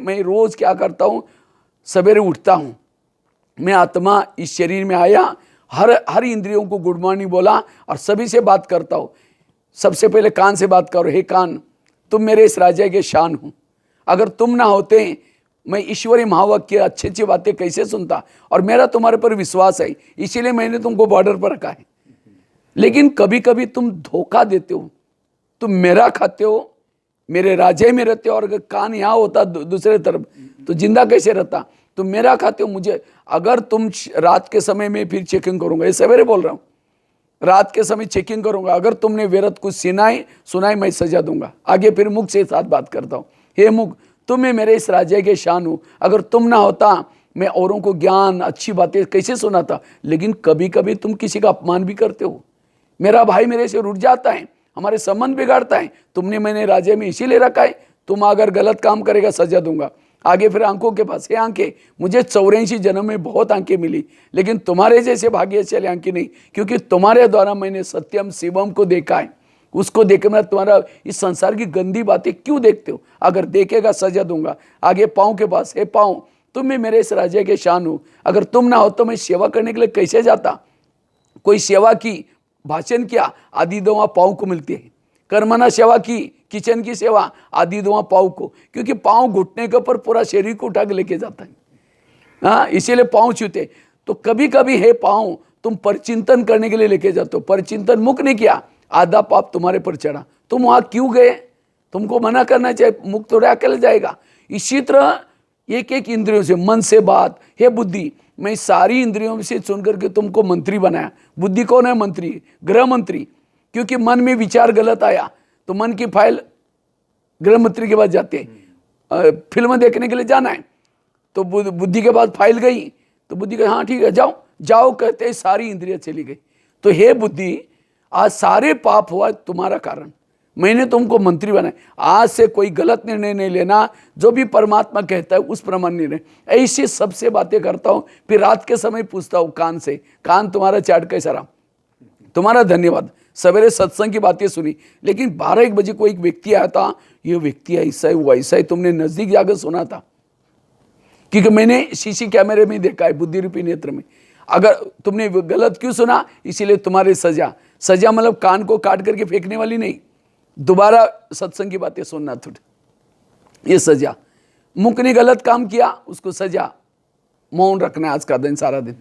मैं रोज क्या करता हूँ, सवेरे उठता हूँ, मैं आत्मा इस शरीर में आया, हर इंद्रियों को गुड मॉर्निंग बोला और सभी से बात करता हूँ। सबसे पहले कान से बात करो, हे कान तुम मेरे इस राज्य के शान हो, अगर तुम ना होते मैं ईश्वरी महावाक्य अच्छी अच्छी बातें कैसे सुनता, और मेरा तुम्हारे पर विश्वास है इसीलिए मैंने तुमको बॉर्डर पर रखा है। लेकिन कभी कभी तुम धोखा देते हो, तुम मेरा खाते हो, मेरे राज्य में रहते हो, और अगर कान यहाँ होता दूसरे तरफ तो जिंदा कैसे रहता। तुम मेरा खाते हो मुझे, अगर तुम रात के समय में फिर चेकिंग करूंगा, ये सवेरे बोल रहा हूँ, रात के समय चेकिंग करूंगा, अगर तुमने व्यर्थ कुछ सुनाई मैं सजा दूंगा। आगे फिर मुख से साथ बात करता हूँ, हे मुख तुम्हें मेरे इस राज्य के शान हो, अगर तुम ना होता मैं औरों को ज्ञान अच्छी बातें कैसे सुनाता। लेकिन कभी कभी तुम किसी का अपमान भी करते हो, मेरा भाई मेरे से रुठ जाता है, हमारे संबंध बिगाड़ता है, तुमने मैंने राज्य में इसीलिए रखा है, तुम अगर गलत काम करेगा सजा दूंगा। आगे फिर आंखों के पास, हे आंखें मुझे 84 जन्म में बहुत आंखें मिली, लेकिन तुम्हारे जैसे भाग्यशाली आंखें नहीं, क्योंकि तुम्हारे द्वारा मैंने सत्यम शिवम को देखा है, उसको देखे मैं तुम्हारा इस संसार की गंदी बातें क्यों देखते हो, अगर देखेगा सजा दूंगा। आगे पाँव के पास, हे पाँव तुम मेरे इस राज्य के शान हो, अगर तुम ना हो तो मैं सेवा करने के लिए कैसे जाता। कोई सेवा की, भाषण किया, आदि दुआ पाँव को मिलती है, कर्मना सेवा की, किचन की सेवा, आदि दुआ पाँव को, क्योंकि पाँव घुटने के ऊपर पूरा शरीर को उठा के लेके जाता है, हाँ इसीलिए पाँव छूते। तो कभी कभी हे पाँव तुम परचिंतन करने के लिए लेके जाते हो, परचिंतन मुख नहीं किया, आधा पाप तुम्हारे पर चढ़ा, तुम वहां क्यों गए, तुमको मना करना चाहिए, मुख तो अकेले जाएगा। इसी तरह एक एक इंद्रियों से, मन से बात, हे बुद्धि मैं सारी इंद्रियों से सुन करके तुमको मंत्री बनाया। बुद्धि कौन है? मंत्री, गृह मंत्री, क्योंकि मन में विचार गलत आया तो मन की फाइल गृह मंत्री के पास जाते हैं, फिल्म देखने के लिए जाना है तो बुद्धि के पास फाइल गई तो बुद्धि कहे हाँ ठीक है जाओ जाओ, कहते ही सारी इंद्रियां चली गई। तो हे बुद्धि आज सारे पाप हुआ तुम्हारा कारण, मैंने तुमको मंत्री बनाया, आज से कोई गलत निर्णय नहीं लेना, जो भी परमात्मा कहता है उस प्रमाण निर्णय। ऐसी सबसे बातें करता हूँ, फिर रात के समय पूछता हूँ कान से, कान तुम्हारा चाट कैसा रहा, तुम्हारा धन्यवाद, सवेरे सत्संग की बातें सुनी, लेकिन 12-1 बजे को एक व्यक्ति आया था, ये व्यक्ति ऐसा है वैसा है, तुमने नजदीक जाकर सुना था, क्योंकि मैंने सीसी कैमरे में देखा है बुद्धि रूपी नेत्र में। अगर तुमने गलत क्यों सुना, इसीलिए तुम्हारी सजा, सजा मतलब कान को काट करके फेंकने वाली नहीं, दोबारा सत्संग की बातें सुनना थोड़ी, ये सजा। मुख ने गलत काम किया उसको सजा, मौन रखना आज का दिन सारा दिन।